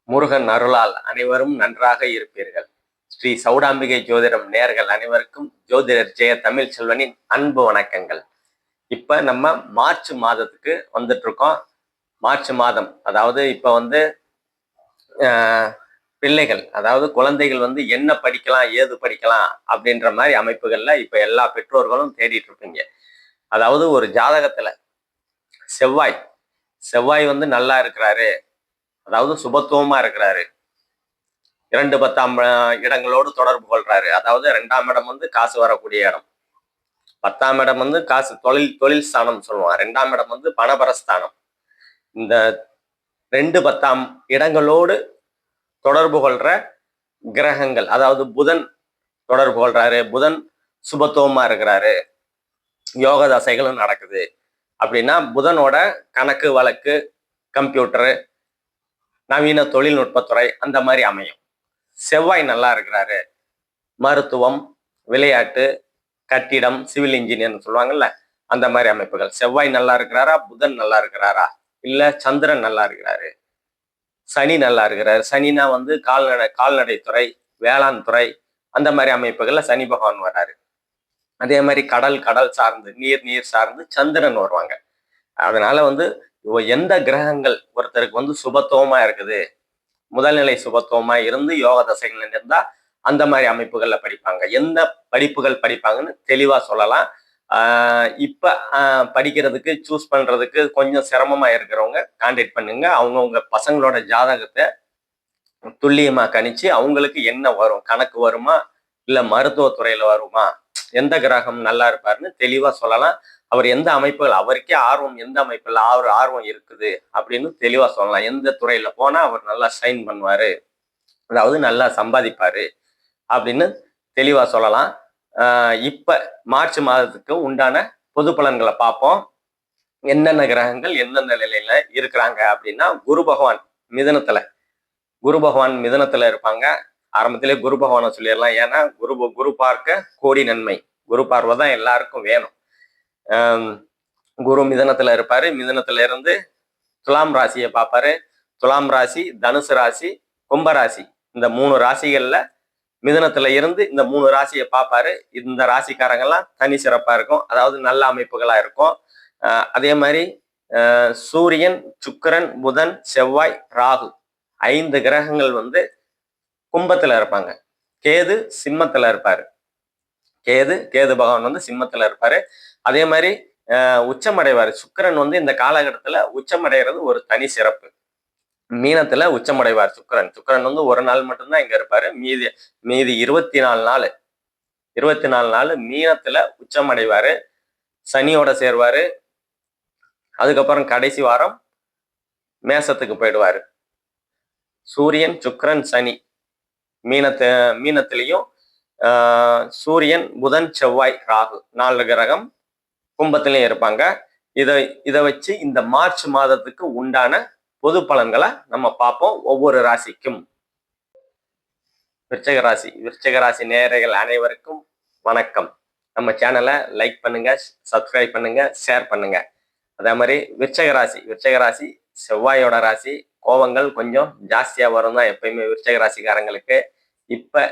முருகன் அருளால் அனைவரும் நன்றாக இருப்பீர்கள். ஸ்ரீ சௌடாம்பிகை ஜோதிடம் நேயர்கள் அனைவருக்கும் ஜோதிடர் ஜெய தமிழ் செல்வனின் அன்பு வணக்கங்கள். இப்ப நம்ம மார்ச் மாதத்துக்கு வந்துட்டு இருக்கோம். மார்ச் மாதம் அதாவது இப்ப பிள்ளைகள் அதாவது குழந்தைகள் என்ன படிக்கலாம் ஏது படிக்கலாம் அப்படின்ற மாதிரி அமைப்புகள்ல இப்ப எல்லா பெற்றோர்களும் தேடிட்டு இருப்பீங்க. அதாவது ஒரு ஜாதகத்துல செவ்வாய் செவ்வாய் நல்லா இருக்கிறாரு, அதாவது சுபத்துவமா இருக்கிறாரு, 2 10 இடங்களோடு தொடர்பு கொள்றாரு. அதாவது 2ஆம் இடம் காசு வரக்கூடிய இடம், 10ஆம் இடம் காசு தொழில் ஸ்தானம் சொல்லுவாங்க, 2ஆம் இடம் பணபரஸ்தானம். இந்த 2 10 இடங்களோடு தொடர்பு கொள்ற கிரகங்கள், அதாவது புதன் தொடர்பு கொள்றாரு, புதன் சுபத்துவமா இருக்கிறாரு, யோக தசைகளும் நடக்குது அப்படின்னா புதனோட கணக்கு வழக்கு, கம்ப்யூட்டரு, நவீன தொழில்நுட்பத்துறை அந்த மாதிரி அமையும். செவ்வாய் நல்லா இருக்கிறாரு, மருத்துவம், விளையாட்டு, கட்டிடம், சிவில் இன்ஜினியர்னு சொல்லுவாங்கல்ல, அந்த மாதிரி அமைப்புகள். செவ்வாய் நல்லா இருக்கிறாரா, புதன் நல்லா இருக்கிறாரா, இல்ல சந்திரன் நல்லா இருக்கிறாரு, சனி நல்லா இருக்கிறாரு. சனினா கால்நடைத்துறை, வேளாண் துறை, அந்த மாதிரி அமைப்புகள்ல சனி பகவான் வர்றாரு. அதே மாதிரி கடல் சார்ந்து, நீர் சார்ந்து சந்திரன் வருவாங்க. அதனால எந்த கிரகங்கள் ஒருத்தருக்கு சுபத்துவமா இருக்குது, முதல்நிலை சுபத்துவமா இருந்து யோக தசைகள் இருந்தா அந்த மாதிரி அமைப்புகள்ல படிப்பாங்க. எந்த படிப்புகள் படிப்பாங்கன்னு தெளிவா சொல்லலாம். இப்ப படிக்கிறதுக்கு சூஸ் பண்றதுக்கு கொஞ்சம் சிரமமா இருக்கிறவங்க கான்டாக்ட் பண்ணுங்க. அவங்கவுங்க பசங்களோட ஜாதகத்தை துல்லியமா கணிச்சு அவங்களுக்கு என்ன வரும், கணக்கு வருமா இல்ல மருத்துவத்துறையில வருமா, எந்த கிரகம் நல்லா இருப்பாருன்னு தெளிவா சொல்லலாம். அவர் எந்த அமைப்புகள், அவருக்கே ஆர்வம் எந்த அமைப்புல ஆர்வம் இருக்குது அப்படின்னு தெளிவா சொல்லலாம். எந்த துறையில போனா அவர் நல்லா ஷைன் பண்ணுவாரு, அதாவது நல்லா சம்பாதிப்பாரு அப்படின்னு தெளிவா சொல்லலாம். இப்ப மார்ச் மாதத்துக்கு உண்டான பொது பலன்களை பார்ப்போம். என்னென்ன கிரகங்கள் எந்தெந்த நிலையில இருக்கிறாங்க அப்படின்னா, குரு பகவான் மிதனத்துல இருப்பாங்க. ஆரம்பத்திலே குரு பகவானை சொல்லிடலாம், ஏன்னா குரு பார்க்க கோடி நன்மை, குரு பார்வை தான் எல்லாருக்கும் வேணும். குரு மிதனத்துல இருப்பாரு. மிதனத்துல இருந்து துலாம் ராசியை பார்ப்பாரு. துலாம் ராசி, தனுசு ராசி, கும்பராசி, இந்த 3 ராசிகள்ல மிதனத்துல இருந்து இந்த 3 ராசியை பார்ப்பாரு. இந்த ராசிக்காரங்கெல்லாம் தனி சிறப்பா இருக்கும், அதாவது நல்ல அமைப்புகளா இருக்கும். அதே மாதிரி சூரியன், சுக்கிரன், புதன், செவ்வாய், ராகு 5 கிரகங்கள் கும்பத்துல இருப்பாங்க. கேது சிம்மத்துல இருப்பாரு. கேது பகவான் சிம்மத்துல இருப்பாரு. அதே மாதிரி உச்சமடைவார் சுக்கிரன். இந்த காலகட்டத்துல உச்சமடைகிறது ஒரு தனி சிறப்பு. மீனத்துல உச்சமடைவார் சுக்கிரன் ஒரு நாள் மட்டும்தான் இங்க இருப்பாரு. மீதி 24 நாள் மீனத்துல உச்சமடைவாரு, சனியோட சேர்வாரு. அதுக்கப்புறம் கடைசி வாரம் மேசத்துக்கு போயிடுவாரு. சூரியன், சுக்கிரன், சனி மீனத்திலையும், சூரியன், புதன், செவ்வாய், ராகு 4 கிரகம் கும்பத்திலையும் இருப்பாங்க. இதை வச்சு இந்த மார்ச் மாதத்துக்கு உண்டான பொது பலன்களை நம்ம பார்ப்போம். ஒவ்வொரு ராசிக்கும். விருச்சிக ராசி நேயர்கள் அனைவருக்கும் வணக்கம். நம்ம சேனலை லைக் பண்ணுங்க, சப்ஸ்கிரைப் பண்ணுங்க, ஷேர் பண்ணுங்க. அதே மாதிரி விருச்சிக ராசி செவ்வாயோட ராசி. கோபங்கள் கொஞ்சம் ஜாஸ்தியா வரும் தான் எப்பயுமே விருச்சிக ராசிக்காரங்களுக்கு. இப்ப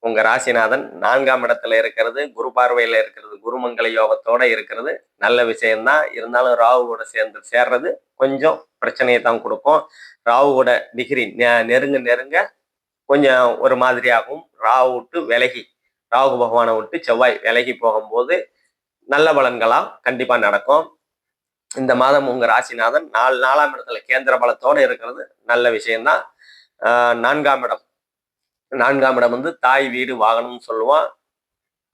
உங்க ராசிநாதன் 4ஆம் இடத்துல இருக்கிறது, குரு பார்வையில இருக்கிறது, குருமங்கல யோகத்தோட இருக்கிறது நல்ல விஷயம்தான். இருந்தாலும் ராகுவோட சேர்றது கொஞ்சம் பிரச்சனையை தான் கொடுக்கும். ராகுவோட டிகிரி நெருங்க கொஞ்சம் ஒரு மாதிரியாகவும், ராகு பகவானை விட்டு செவ்வாய் விலகி போகும்போது நல்ல பலன்களா கண்டிப்பா நடக்கும். இந்த மாதம் உங்க ராசிநாதன் 4ஆம் இடத்துல கேந்திர பலத்தோட இருக்கிறது நல்ல விஷயம்தான். 4ஆம் இடம் தாய் வீடு வாகனம்னு சொல்லுவான்.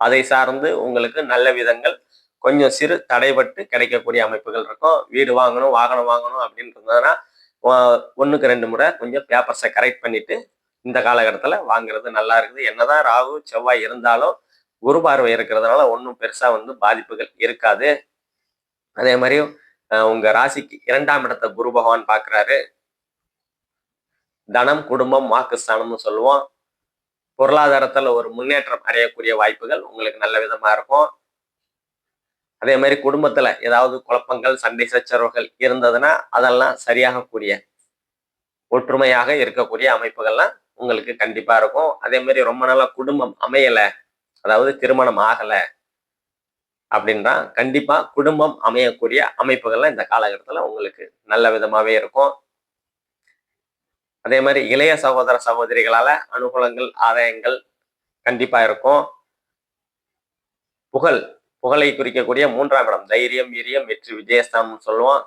அதை சார்ந்து உங்களுக்கு நல்ல விதங்கள் கொஞ்சம் சிறு தடைபட்டு கிடைக்கக்கூடிய அமைப்புகள் இருக்கும். வீடு வாங்கணும், வாகனம் வாங்கணும் அப்படின்னு இருந்ததுன்னா 1க்கு 2 முறை கொஞ்சம் பேப்பர்ஸை கரெக்ட் பண்ணிட்டு இந்த காலகட்டத்துல வாங்குறது நல்லா இருக்குது. என்னதான் ராகு செவ்வாய் இருந்தாலும் குரு பார்வை இருக்கிறதுனால ஒன்றும் பெருசா பாதிப்புகள் இருக்காது. அதே மாதிரி உங்க ராசிக்கு 2ஆம் இடத்தை குரு பகவான் பார்க்கிறாரு. தனம், குடும்பம், வாக்குஸ்தானம்னு சொல்லுவோம். பொருளாதாரத்துல ஒரு முன்னேற்றம் அடையக்கூடிய வாய்ப்புகள் உங்களுக்கு நல்ல விதமா இருக்கும். அதே மாதிரி குடும்பத்துல ஏதாவது குழப்பங்கள், சண்டை சச்சரவுகள் இருந்ததுன்னா அதெல்லாம் சரியாகக்கூடிய ஒற்றுமையாக இருக்கக்கூடிய அமைப்புகள்லாம் உங்களுக்கு கண்டிப்பா இருக்கும். அதே மாதிரி ரொம்ப நாளா குடும்பம் அமையல, அதாவது திருமணம் ஆகல அப்படின்னா கண்டிப்பா குடும்பம் அமையக்கூடிய அமைப்புகள்லாம் இந்த காலகட்டத்துல உங்களுக்கு நல்ல விதமாவே இருக்கும். அதே மாதிரி இளைய சகோதர சகோதரிகளால அனுகூலங்கள் ஆதாயங்கள் கண்டிப்பா இருக்கும். புகழ் புகழை குறிக்கக்கூடிய 3ஆம் இடம் தைரியம் வீரியம் வெற்றி விஜயஸ்தானம் சொல்லுவோம்.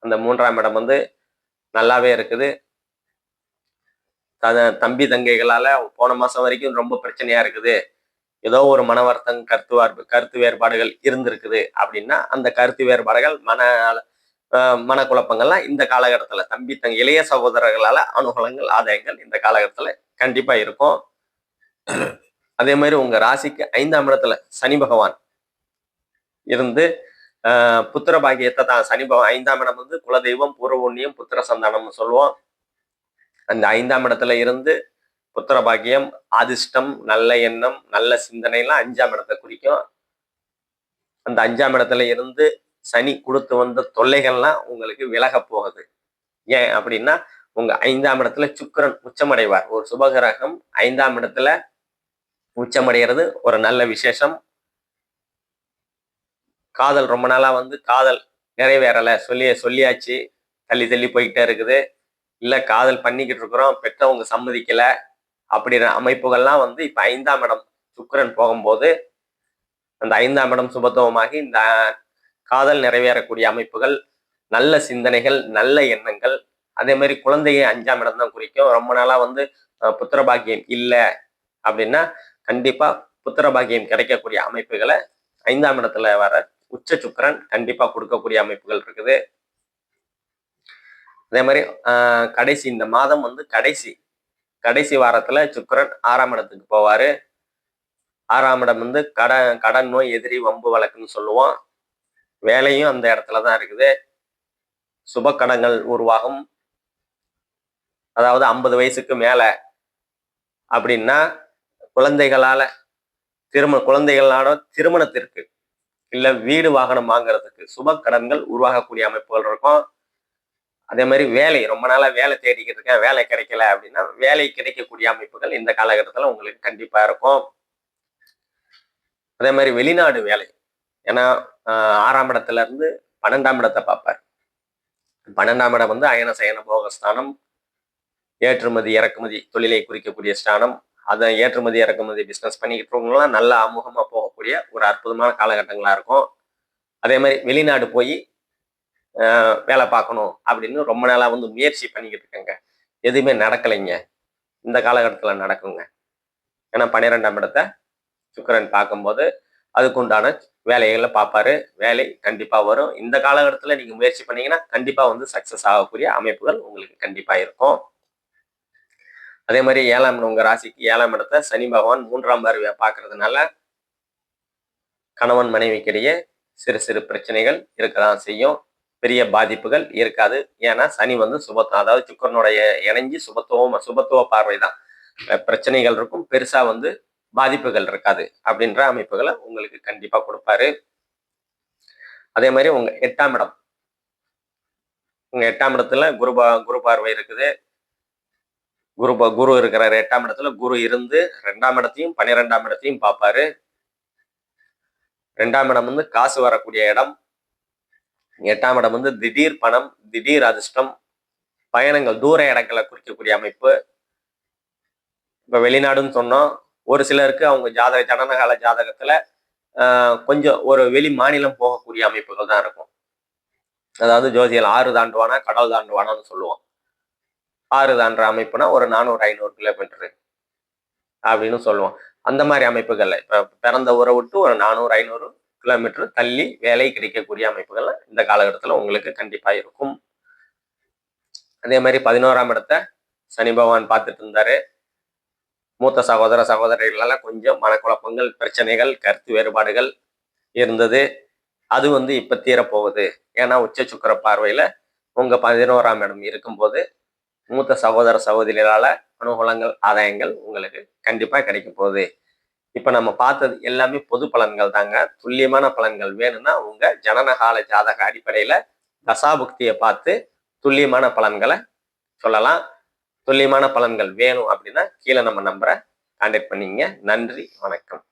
அந்த 3ஆம் இடம் வந்து நல்லாவே இருக்குது. தம்பி தங்கைகளால போன மாசம் வரைக்கும் ரொம்ப பிரச்சனையா இருக்குது, ஏதோ ஒரு மன வருத்தம் கருத்து வேறுபாடுகள் இருந்திருக்குது அப்படின்னா அந்த கருத்து வேறுபாடுகள் மனக்குழப்பங்கள்லாம் இந்த காலகட்டத்துல இளைய சகோதரர்களால அனுகூலங்கள் ஆதாயங்கள் இந்த காலகட்டத்துல கண்டிப்பா இருக்கும். அதே மாதிரி உங்க ராசிக்கு 5ஆம் இடத்துல சனி பகவான் இருந்து புத்திர பாக்கியத்தை தான் சனி பகவான் 5ஆம் இடம் வந்து குலதெய்வம் பூர்வ புண்ணியம் புத்திர சந்தானம்னு சொல்லுவோம். அந்த 5ஆம் இடத்துல இருந்து புத்திர பாக்கியம் அதிர்ஷ்டம் நல்ல எண்ணம் நல்ல சிந்தனை எல்லாம் 5ஆம் இடத்தை குறிக்கும். அந்த 5ஆம் இடத்துல இருந்து சனி கொடுத்து வந்த தொல்லைகள்லாம் உங்களுக்கு விலக போகுது. ஏன் அப்படின்னா உங்க 5ஆம் இடத்துல சுக்கிரன் உச்சமடைவார். ஒரு சுபகிரகம் 5ஆம் இடத்துல உச்சமடைகிறது ஒரு நல்ல விசேஷம். காதல் ரொம்ப நாளா வந்து காதல் நிறைவேறல, சொல்லியாச்சு, தள்ளி தள்ளி போய்கிட்டே இருக்குது, இல்ல காதல் பண்ணிக்கிட்டு இருக்கிறோம், பெற்றவங்க சம்மதிக்கல அப்படின்ற அமைப்புகள்லாம் வந்து இப்ப 5ஆம் இடம் சுக்கிரன் போகும்போது அந்த 5ஆம் இடம் சுபத்துவமாகி இந்த காதல் நிறைவேறக்கூடிய அமைப்புகள், நல்ல சிந்தனைகள், நல்ல எண்ணங்கள். அதே மாதிரி குழந்தையை 5ஆம் இடம் தான் குறிக்கும். ரொம்ப நாளா வந்து புத்திர பாக்கியம் இல்லை அப்படின்னா கண்டிப்பா புத்திர பாக்கியம் கிடைக்கக்கூடிய அமைப்புகளை 5ஆம் இடத்துல வர உச்ச சுக்கிரன் கண்டிப்பா கொடுக்கக்கூடிய அமைப்புகள் இருக்குது. அதே மாதிரி கடைசி இந்த மாதம் வந்து கடைசி வாரத்துல சுக்கிரன் 6ஆம் இடத்துக்கு போவாரு. 6ஆம் இடம் வந்து கடன் நோய் எதிரி வம்பு வழக்குன்னு சொல்லுவோம். வேலையும் அந்த இடத்துலதான் இருக்குது. சுப கடன்கள் உருவாகும். அதாவது 50 வயசுக்கு மேல அப்படின்னா குழந்தைகளால திருமணத்திற்கு இல்ல வீடு வாகனம் வாங்குறதுக்கு சுப கடன்கள் உருவாகக்கூடிய அமைப்புகள் இருக்கும். அதே மாதிரி வேலை ரொம்ப நாளா வேலை தேடிக்கிட்டு இருக்கேன், வேலை கிடைக்கல அப்படின்னா வேலை கிடைக்கக்கூடிய அமைப்புகள் இந்த காலகட்டத்துல உங்களுக்கு கண்டிப்பா இருக்கும். அதே மாதிரி வெளிநாடு வேலை, ஏன்னா 6ஆம் இடத்துல இருந்து 12ஆம் இடத்தை பார்ப்பார். 12ஆம் இடம் வந்து அயன சயன போகஸ்தானம், ஏற்றுமதி இறக்குமதி தொழிலை குறிக்கக்கூடிய ஸ்தானம். அதை ஏற்றுமதி இறக்குமதி பிசினஸ் பண்ணிக்கிட்டு இருக்கவங்களாம் நல்ல அமுகமா போகக்கூடிய ஒரு அற்புதமான காலகட்டங்களா இருக்கும். அதே மாதிரி வெளிநாடு போய் வேலை பார்க்கணும் அப்படின்னு ரொம்ப நாளா வந்து முயற்சி பண்ணிக்கிட்டு இருக்கேங்க, எதுவுமே நடக்கலைங்க, இந்த காலகட்டத்துல நடக்குங்க. ஏன்னா 12ஆம் இடத்தை சுக்கிரன் பார்க்கும்போது அதுக்குண்டான வேலைகளை பார்ப்பாரு. வேலை கண்டிப்பா வரும். இந்த காலகட்டத்துல நீங்க முயற்சி பண்ணீங்கன்னா கண்டிப்பா வந்து சக்சஸ் ஆகக்கூடிய அமைப்புகள் உங்களுக்கு கண்டிப்பா இருக்கும். அதே மாதிரி உங்க ராசிக்கு 7ஆம் இடத்தை சனி பகவான் 3ஆம் பார்வையா பார்க்கறதுனால கணவன் மனைவிக்கிடையே சிறு சிறு பிரச்சனைகள் இருக்கதான் செய்யும். பெரிய பாதிப்புகள் இருக்காது. ஏன்னா சனி வந்து அதாவது சுக்கரனுடைய இணைஞ்சி சுபத்துவ பார்வை தான். பிரச்சனைகள் இருக்கும், பெருசா வந்து பாதிப்புகள் இருக்காது அப்படின்ற அமைப்புகளை உங்களுக்கு கண்டிப்பா கொடுப்பாரு. அதே மாதிரி உங்க 8ஆம் இடம், உங்க 8ஆம் இடத்துல குரு பார்வை இருக்குது. குரு இருக்கிறாரு 8ஆம் இடத்துல. குரு இருந்து 2ஆம் இடத்தையும் 12ஆம் இடத்தையும் பார்ப்பாரு. 2ஆம் இடம் வந்து காசு வரக்கூடிய இடம். 8ஆம் இடம் வந்து திடீர் பணம், திடீர் அதிர்ஷ்டம், பயணங்கள், தூர இடங்களை குறிக்கக்கூடிய அமைப்பு. இப்ப வெளிநாடுன்னு சொன்னோம். ஒரு சிலருக்கு அவங்க ஜனனகால ஜாதகத்துல கொஞ்சம் ஒரு வெளி மாநிலம் போகக்கூடிய அமைப்புகள் தான் இருக்கும். அதாவது ஜோதியல் 6 தாண்டுவானா கடல் தாண்டுவானான்னு சொல்லுவோம். 6 தாண்டுற அமைப்புனா ஒரு 400-500 கிலோமீட்டரு அப்படின்னு சொல்லுவோம். அந்த மாதிரி அமைப்புகள்ல இப்ப பிறந்த ஊரை விட்டு ஒரு 400-500 கிலோமீட்டர் தள்ளி வேலை கிடைக்கக்கூடிய அமைப்புகள் இந்த காலகட்டத்துல உங்களுக்கு கண்டிப்பா இருக்கும். அதே மாதிரி 11ஆம் இடத்தை சனி பகவான் பார்த்துட்டு இருந்தாரு. மூத்த சகோதர சகோதரிகளால கொஞ்சம் மனக்குழப்பங்கள், பிரச்சனைகள், கருத்து வேறுபாடுகள் இருந்தது. அது வந்து இப்ப தீரப்போகுது. ஏன்னா உச்ச சுக்கிர பார்வையில உங்க 11ஆம் இடம் இருக்கும்போது மூத்த சகோதர சகோதரிகளால அனுகூலங்கள் ஆதாயங்கள் உங்களுக்கு கண்டிப்பா கிடைக்க போகுது. இப்ப நம்ம பார்த்தது எல்லாமே பொது பலன்கள் தாங்க. துல்லியமான பலன்கள் வேணும்னா உங்க ஜனனகால ஜாதக அடிப்படையில தசாபுக்தியை பார்த்து துல்லியமான பலன்களை சொல்லலாம். துல்லியமான பலன்கள் வேணும் அப்படின்னா கீழே நம்ம நம்பரை கான்டாக்ட் பண்ணிங்க. நன்றி, வணக்கம்.